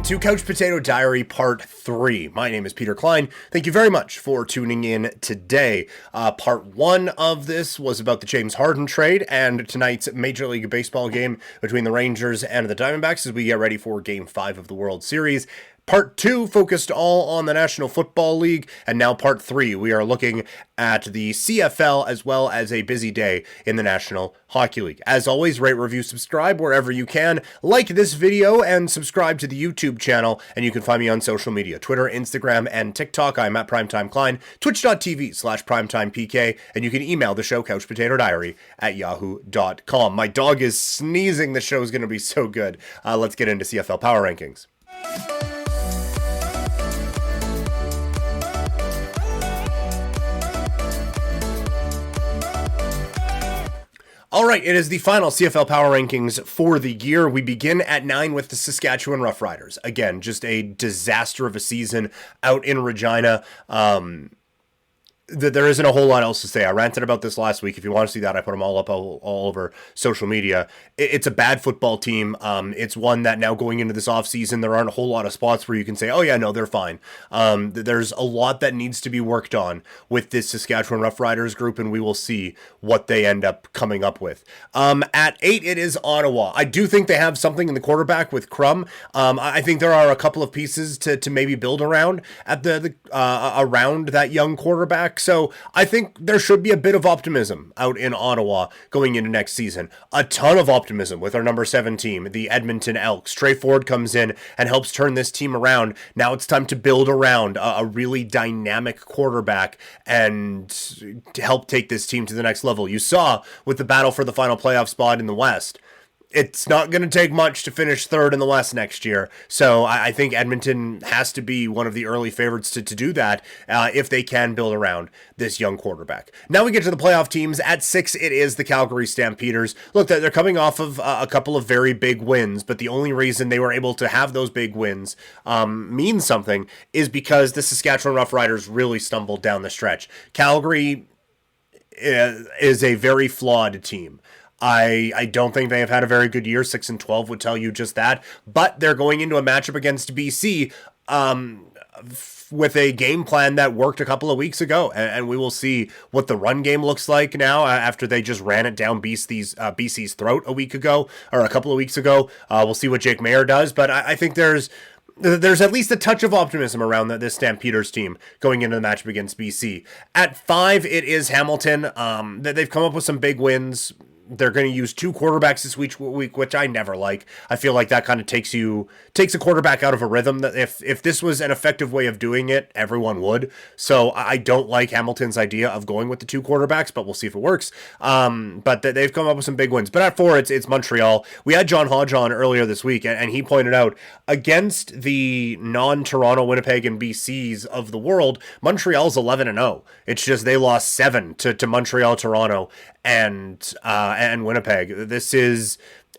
welcome to Couch Potato Diary Part 3. My name is Peter Klein. Thank you very much for tuning in today. Part 1 of this was about the James Harden trade and tonight's Major League Baseball game between the Rangers and the Diamondbacks as we get ready for Game 5 of the World Series. Part 2 focused all on the National Football League, and now Part 3, we are looking at the CFL as well as a busy day in the National Hockey League. As always, rate, review, subscribe wherever you can. Like this video and subscribe to the YouTube channel, and you can find me on social media, Twitter, Instagram, and TikTok. I'm at Primetime Klein, twitch.tv/primetimepk, and you can email the show, couchpotatodiary@yahoo.com. My dog is sneezing. The show is going to be so good. Let's get into CFL Power Rankings. All right, it is the final CFL Power Rankings for the year. We begin at 9 with the Saskatchewan Roughriders. Again, just a disaster of a season out in Regina. There isn't a whole lot else to say. I ranted about this last week. If you want to see that, I put them all up all over social media. It's a bad football team. It's one that now going into this offseason, there aren't a whole lot of spots where you can say, oh yeah, no, they're fine. There's a lot that needs to be worked on with this Saskatchewan Roughriders group, and we will see what they end up coming up with. At 8, it is Ottawa. I do think they have something in the quarterback with Crum. I think there are a couple of pieces to maybe build around at around that young quarterback. So I think there should be a bit of optimism out in Ottawa going into next season. A ton of optimism with our number 7 team, the Edmonton Elks. Trey Ford comes in and helps turn this team around. Now it's time to build around a really dynamic quarterback and to help take this team to the next level. You saw with the battle for the final playoff spot in the West, it's not going to take much to finish third in the West next year. So I think Edmonton has to be one of the early favorites to do that if they can build around this young quarterback. Now we get to the playoff teams. At 6, it is the Calgary Stampeders. Look, they're coming off of a couple of very big wins, but the only reason they were able to have those big wins means something is because the Saskatchewan Roughriders really stumbled down the stretch. Calgary is a very flawed team. I don't think they have had a very good year. 6-12 would tell you just that. But they're going into a matchup against BC with a game plan that worked a couple of weeks ago. And we will see what the run game looks like now after they just ran it down BC's throat a week ago or a couple of weeks ago. We'll see what Jake Maier does. But I think there's at least a touch of optimism around this Stampeders team going into the matchup against BC. At 5, it is Hamilton. They've come up with some big wins. They're going to use 2 quarterbacks this week, which I never like. I feel like that kind of takes a quarterback out of a rhythm. That if this was an effective way of doing it, everyone would. So I don't like Hamilton's idea of going with the 2 quarterbacks, but we'll see if it works. But they've come up with some big wins. But at 4, it's Montreal. We had John Hodge on earlier this week, and he pointed out against the non-Toronto, Winnipeg, and BCs of the world, Montreal's 11-0. It's just they lost 7 to Montreal, Toronto, and Winnipeg.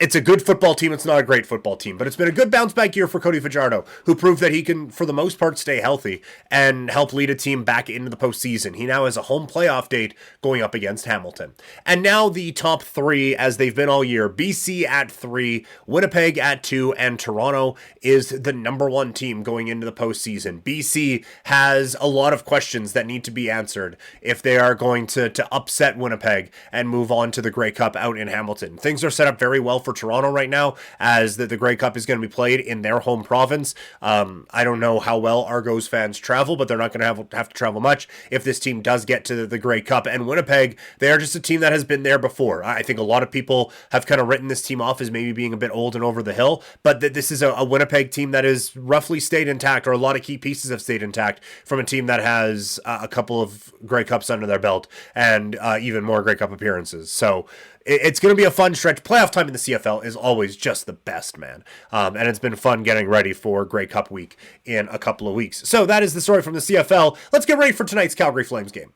It's a good football team. It's not a great football team, but it's been a good bounce back year for Cody Fajardo, who proved that he can, for the most part, stay healthy and help lead a team back into the postseason. He now has a home playoff date going up against Hamilton. And now the top 3, as they've been all year, BC at 3, Winnipeg at 2, and Toronto is the number 1 team going into the postseason. BC has a lot of questions that need to be answered if they are going to upset Winnipeg and move on to the Grey Cup out in Hamilton. Things are set up very well for Toronto right now, as the Grey Cup is going to be played in their home province. I don't know how well Argos fans travel, but they're not going to have to travel much if this team does get to the Grey Cup. And Winnipeg, they are just a team that has been there before. I think a lot of people have kind of written this team off as maybe being a bit old and over the hill, but this is a Winnipeg team that is roughly stayed intact, or a lot of key pieces have stayed intact from a team that has a couple of Grey Cups under their belt and even more Grey Cup appearances. So it's going to be a fun stretch. Playoff time in the CFL is always just the best, man. And it's been fun getting ready for Grey Cup week in a couple of weeks. So that is the story from the CFL. Let's get ready for tonight's Calgary Flames game.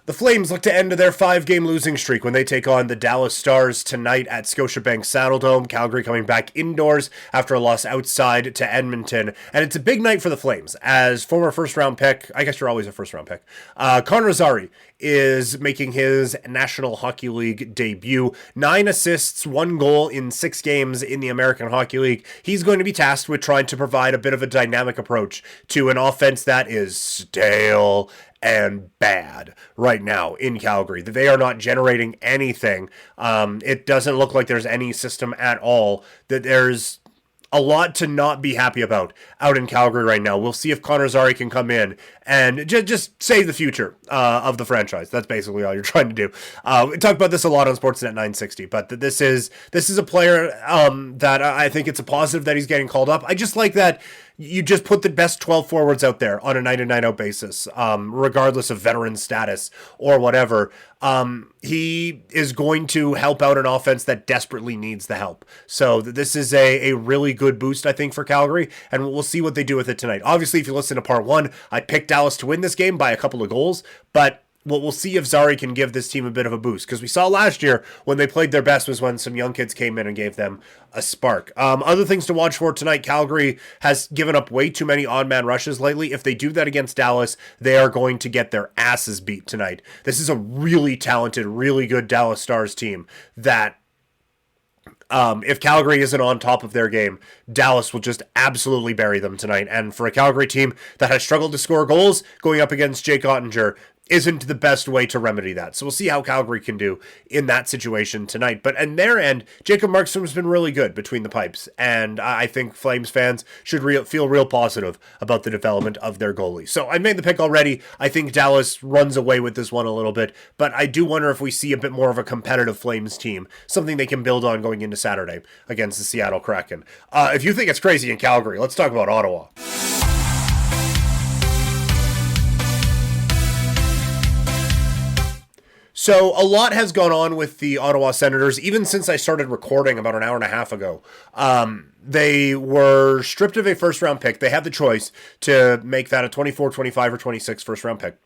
The Flames look to end their 5-game losing streak when they take on the Dallas Stars tonight at Scotiabank Saddledome. Calgary coming back indoors after a loss outside to Edmonton. And it's a big night for the Flames, as former first-round pick, I guess you're always a first-round pick, Connor Zary is making his National Hockey League debut. 9 assists, 1 goal in 6 games in the American Hockey League. He's going to be tasked with trying to provide a bit of a dynamic approach to an offense that is stale and bad right now in Calgary. They are not generating anything. It doesn't look like there's any system at all. That there's a lot to not be happy about out in Calgary right now. We'll see if Connor Zary can come in and just save the future of the franchise. That's basically all you're trying to do. We talk about this a lot on Sportsnet 960, but this is a player that I think it's a positive that he's getting called up. I just like that you just put the best 12 forwards out there on a night in, night out basis, regardless of veteran status or whatever. He is going to help out an offense that desperately needs the help. So this is a really good boost, I think, for Calgary, and we'll see what they do with it tonight. Obviously, if you listen to part 1, I picked Dallas to win this game by a couple of goals, but we'll see if Zary can give this team a bit of a boost, because we saw last year when they played their best was when some young kids came in and gave them a spark. Other things to watch for tonight, Calgary has given up way too many odd man rushes lately. If they do that against Dallas, they are going to get their asses beat tonight. This is a really talented, really good Dallas Stars team that if Calgary isn't on top of their game, Dallas will just absolutely bury them tonight. And for a Calgary team that has struggled to score goals, going up against Jake Ottinger isn't the best way to remedy that. So we'll see how Calgary can do in that situation tonight. But on their end, Jacob Markstrom's been really good between the pipes, and I think Flames fans should feel real positive about the development of their goalie. So I made the pick already. I think Dallas runs away with this one a little bit, but I do wonder if we see a bit more of a competitive Flames team, something they can build on going into Saturday against the Seattle Kraken. If you think it's crazy in Calgary, let's talk about Ottawa. So a lot has gone on with the Ottawa Senators, even since I started recording about an hour and a half ago. They were stripped of a first-round pick. They had the choice to make that a 24, 25, or 26 first-round pick.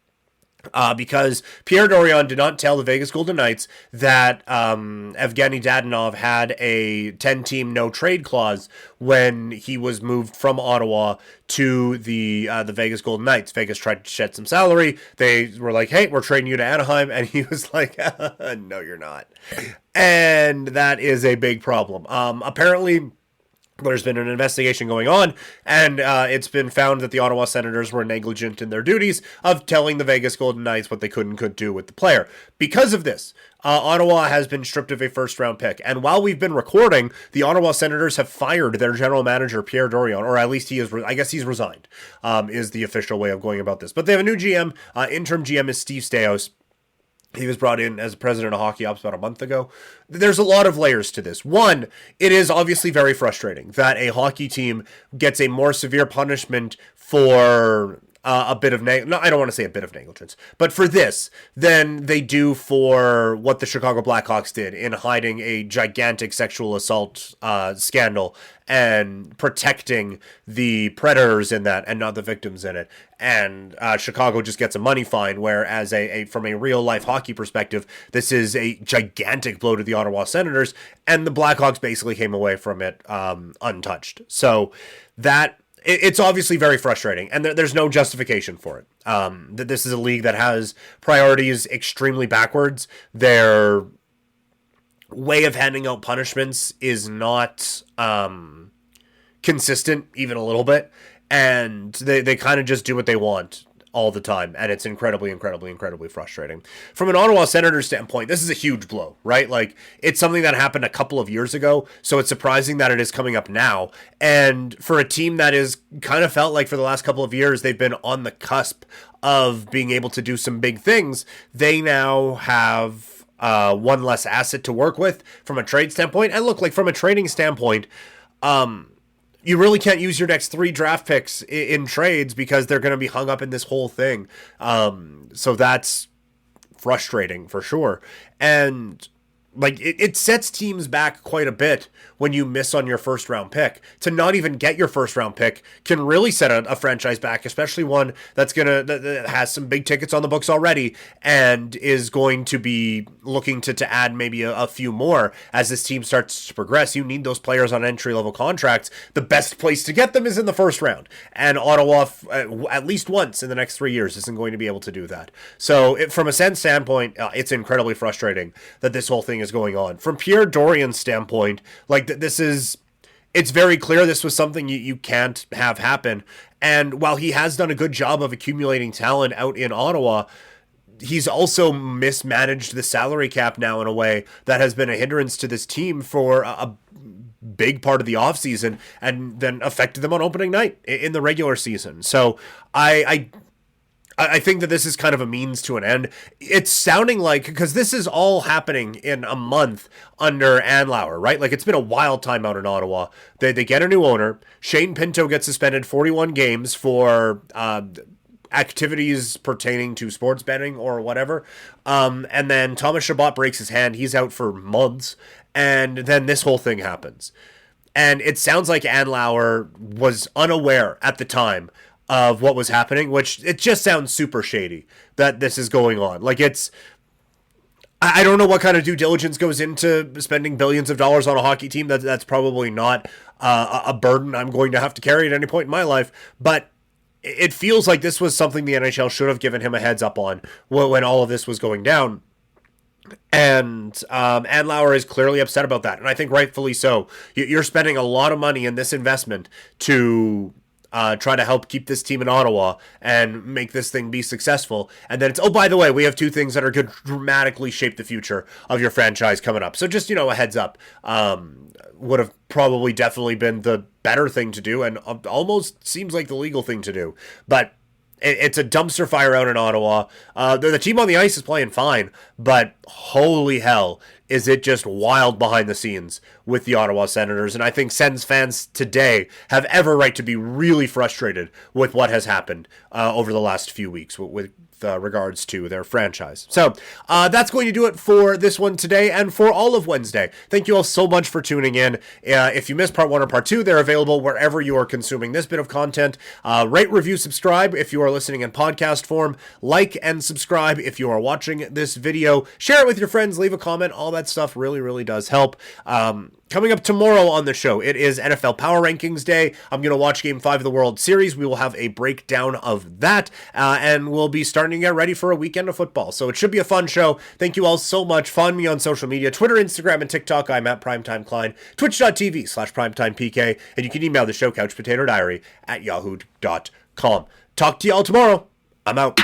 Because Pierre Dorion did not tell the Vegas Golden Knights that Evgeny Dadonov had a 10-team no-trade clause when he was moved from Ottawa to the Vegas Golden Knights. Vegas tried to shed some salary. They were like, hey, we're trading you to Anaheim. And he was like, no, you're not. And that is a big problem. Apparently, there's been an investigation going on, and it's been found that the Ottawa Senators were negligent in their duties of telling the Vegas Golden Knights what they could and couldn't do with the player. Because of this, Ottawa has been stripped of a first-round pick. And while we've been recording, the Ottawa Senators have fired their general manager, Pierre Dorion, or at least he's resigned, is the official way of going about this. But they have a new GM. Interim GM is Steve Staios. He was brought in as president of Hockey Ops about a month ago. There's a lot of layers to this. One, it is obviously very frustrating that a hockey team gets a more severe punishment for a bit of I don't want to say a bit of negligence, but for this than they do for what the Chicago Blackhawks did in hiding a gigantic sexual assault scandal and protecting the predators in that and not the victims in it. And Chicago just gets a money fine, whereas from a real life hockey perspective, this is a gigantic blow to the Ottawa Senators, and the Blackhawks basically came away from it untouched. So that it's obviously very frustrating, and there's no justification for it. That this is a league that has priorities extremely backwards. Their way of handing out punishments is not consistent even a little bit, and they kind of just do what they want all the time, and it's incredibly frustrating. From an Ottawa Senators standpoint, this is a huge blow, right? Like, it's something that happened a couple of years ago, so it's surprising that it is coming up now. And for a team that is kind of felt like for the last couple of years they've been on the cusp of being able to do some big things, they now have one less asset to work with from a trade standpoint. And look, like, from a trading standpoint, you really can't use your next 3 draft picks in trades because they're going to be hung up in this whole thing. So that's frustrating for sure. And like it sets teams back quite a bit when you miss on your first round pick. To not even get your first round pick can really set a franchise back, especially one that has some big tickets on the books already and is going to be looking to add maybe a few more as this team starts to progress. You need those players on entry level contracts. The best place to get them is in the first round, and Ottawa at least once in the next 3 years isn't going to be able to do that. So from a Sens standpoint, it's incredibly frustrating that this whole thing is going on. From Pierre Dorian's standpoint, like it's very clear this was something you can't have happen. And while he has done a good job of accumulating talent out in Ottawa, he's also mismanaged the salary cap now in a way that has been a hindrance to this team for a big part of the offseason and then affected them on opening night in the regular season. So I think that this is kind of a means to an end. It's sounding like, because this is all happening in a month under Andlauer, right? Like, it's been a wild time out in Ottawa. They get a new owner. Shane Pinto gets suspended 41 games for activities pertaining to sports betting or whatever. And then Thomas Chabot breaks his hand. He's out for months. And then this whole thing happens. And it sounds like Andlauer was unaware at the time of what was happening, which it just sounds super shady that this is going on. Like, I don't know what kind of due diligence goes into spending billions of dollars on a hockey team. That's probably not a burden I'm going to have to carry at any point in my life. But it feels like this was something the NHL should have given him a heads up on when all of this was going down. And Andlauer is clearly upset about that. And I think rightfully so. You're spending a lot of money in this investment to try to help keep this team in Ottawa and make this thing be successful. And then it's, oh, by the way, we have two things that are going to dramatically shape the future of your franchise coming up. So just, a heads up would have probably definitely been the better thing to do and almost seems like the legal thing to do. But it's a dumpster fire out in Ottawa. The team on the ice is playing fine, but holy hell, is it just wild behind the scenes with the Ottawa Senators. And I think Sens fans today have every right to be really frustrated with what has happened over the last few weeks with regards to their franchise. So that's going to do it for this one today and for all of Wednesday. Thank you all so much for tuning in. If you missed part 1 or part 2, they're available wherever you are consuming this bit of content. Rate, review, subscribe if you are listening in podcast form. Like and subscribe if you are watching this video. Share it with your friends. Leave a comment. All that stuff really, really does help. Coming up tomorrow on the show, it is NFL Power Rankings Day. I'm going to watch Game 5 of the World Series. We will have a breakdown of that, and we'll be starting to get ready for a weekend of football. So it should be a fun show. Thank you all so much. Find me on social media, Twitter, Instagram, and TikTok. I'm at Primetime Klein, twitch.tv/PrimetimePK, and you can email the show, couchpotatodiary@yahoo.com. Talk to you all tomorrow. I'm out.